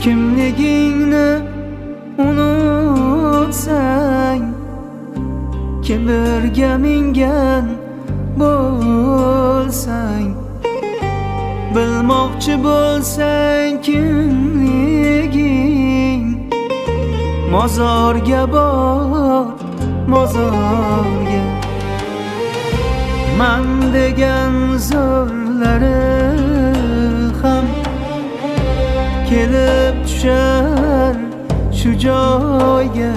Kimligingni unutsang, kibrga mingan bo'lsang, bilmoqchi bo'lsang kimliging, mozorga bor, mozorga. Man degan zo'rlari ham kelib tushar shu joyga.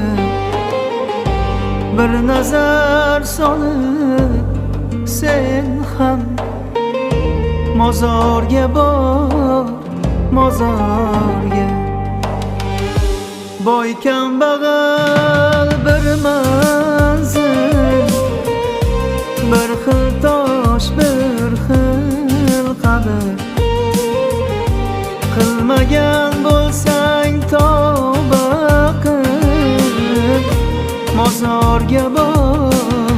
Bir nazar solib sen ham mozorga bor, mozorga. Boy kambag'al bir manzil, bir xil tosh, bir xil qabr. Qilmagan bo'lsang tavba qil, mozorga bor,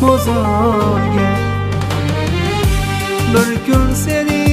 mozorga. Bir kun seni